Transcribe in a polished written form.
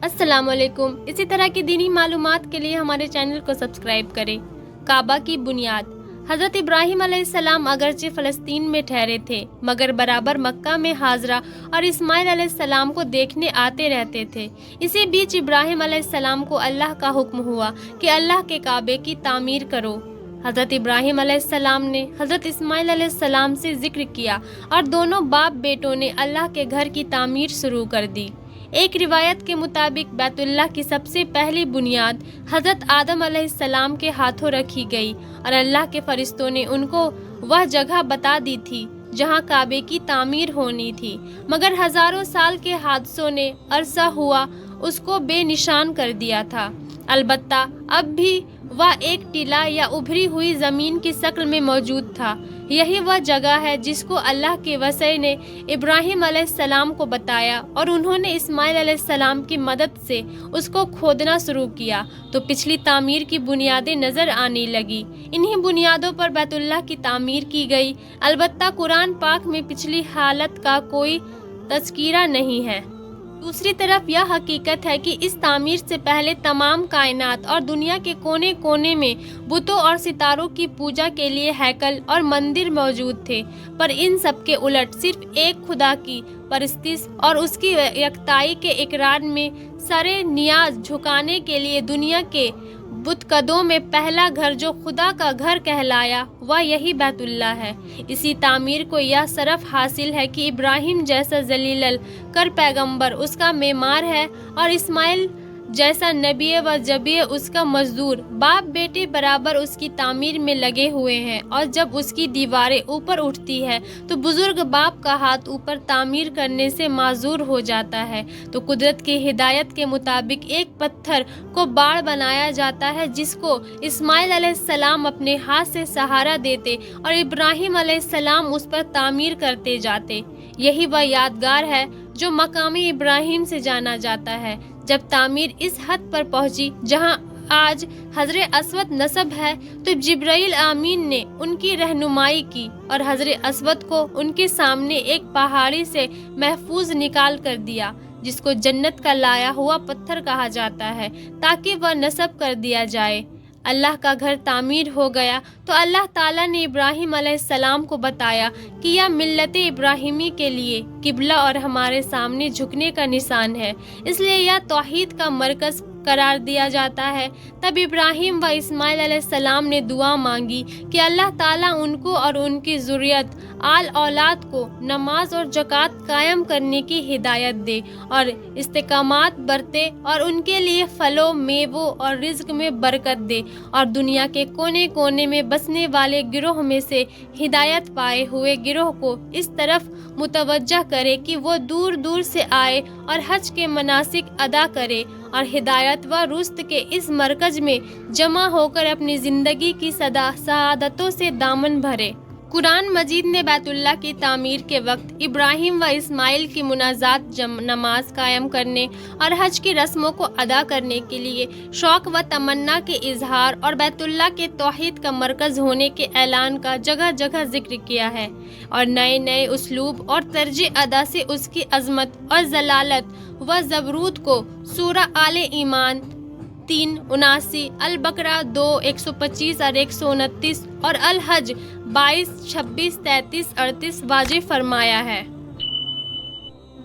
अस्सलाम वालेकुम। इसी तरह की दीनी मालूमात के लिए हमारे चैनल को सब्सक्राइब करें। काबा की बुनियाद। हज़रत इब्राहीम अलैहिस्सलाम अगरचे फ़लस्तीन में ठहरे थे, मगर बराबर मक्का में हाजरा और इस्माइल अलैहिस्सलाम को देखने आते रहते थे। इसी बीच इब्राहीम अलैहिस्सलाम को अल्लाह का हुक्म हुआ कि अल्लाह के काबे की तामीर करो। हज़रत इब्राहीम अलैहिस्सलाम ने हज़रत इस्माइल अलैहिस्सलाम से जिक्र किया और दोनों बाप बेटों ने अल्लाह के घर की तामीर शुरू कर दी। एक रिवायत के मुताबिक बैतुल्लाह की सबसे पहली बुनियाद हज़रत आदम अलैहिस्सलाम के हाथों रखी गई और अल्लाह के फरिश्तों ने उनको वह जगह बता दी थी जहां काबे की तामीर होनी थी, मगर हज़ारों साल के हादसों ने अरसा हुआ उसको बेनिशान कर दिया था। अलबत्ता अब भी वह एक टीला या उभरी हुई ज़मीन की शक्ल में मौजूद था। यही वह जगह है जिसको अल्लाह के वसी ने इब्राहीम अलैहिस्सलाम को बताया और उन्होंने इस्माइल अलैहिस्सलाम की मदद से उसको खोदना शुरू किया तो पिछली तामीर की बुनियादें नज़र आने लगी। इन्हीं बुनियादों पर बैतुल्लाह की तामीर की गई। अलबत्ता कुरान पाक में पिछली हालत का कोई तज़किरा नहीं है। दूसरी तरफ यह हकीकत है कि इस तामीर से पहले तमाम कायनात और दुनिया के कोने कोने में बुतों और सितारों की पूजा के लिए हैकल और मंदिर मौजूद थे, पर इन सब के उलट सिर्फ एक खुदा की परस्तिश और उसकी यकताई के इकरार में सरे नियाज झुकाने के लिए दुनिया के बुतकदों में पहला घर जो खुदा का घर कहलाया वह यही बैतुल्लाह है। इसी तामीर को यह शरफ हासिल है कि इब्राहीम जैसा जलील कर पैगंबर उसका मेमार है और इस्माइल जैसा नबी व जबी उसका मजदूर। बाप बेटे बराबर उसकी तामीर में लगे हुए हैं और जब उसकी दीवारें ऊपर उठती है तो बुजुर्ग बाप का हाथ ऊपर तामीर करने से माजूर हो जाता है। तो कुदरत की हिदायत के मुताबिक एक पत्थर को बाड़ बनाया जाता है जिसको इस्माइल अलैहिस्सलाम अपने हाथ से सहारा देते और इब्राहीम अलैहिस्सलाम उस पर तामीर करते जाते। यही वह यादगार है जो मकामी इब्राहीम से जाना जाता है। जब तामीर इस हद पर पहुंची जहां आज हजरे अस्वद नस्ब है तो जिब्राइल आमीन ने उनकी रहनुमाई की और हजरे अस्वद को उनके सामने एक पहाड़ी से महफूज निकाल कर दिया जिसको जन्नत का लाया हुआ पत्थर कहा जाता है ताकि वह नस्ब कर दिया जाए। अल्लाह का घर तामीर हो गया तो अल्लाह ताला ने इब्राहीम अलैहिस्सलाम को बताया कि यह मिल्लत इब्राहिमी के लिए किबला और हमारे सामने झुकने का निशान है, इसलिए यह तौहीद का मरकज़ करार दिया जाता है। तब इब्राहीम व इस्माइल अलैहिस्सलाम ने दुआ मांगी कि अल्लाह ताला उनको और उनकी ज़ुर्रियत आल औलाद को नमाज और ज़कात कायम करने की हिदायत दे और इस्तिकामात बरते और उनके लिए फलों मेवों और रिज़्क में बरकत दे और दुनिया के कोने कोने में बसने वाले गिरोह में से हिदायत पाए हुए गिरोह को इस तरफ मुतवज्जा करे कि वो दूर दूर से आए और हज के मनासिक अदा करे और हिदायत व रुश्त के इस मरकज में जमा होकर अपनी ज़िंदगी की सआदतों से दामन भरे। कुरान मजीद ने बैतुल्लाह की तामीर के वक्त इब्राहीम व इस्माइल की मुनाजात नमाज कायम करने और हज की रस्मों को अदा करने के लिए शौक़ व तमन्ना के इजहार और बैतुल्लाह के तौहीद का मरकज़ होने के ऐलान का जगह जगह जिक्र किया है और नए नए उसलूब और तर्ज अदा से उसकी अज़मत और जलालत व ज़बरूत को सूरा आले ईमान 3:79, अल बकरा 2:125 और 129 और अल हज 22, 26, 33, 38 वाज़े फरमाया है।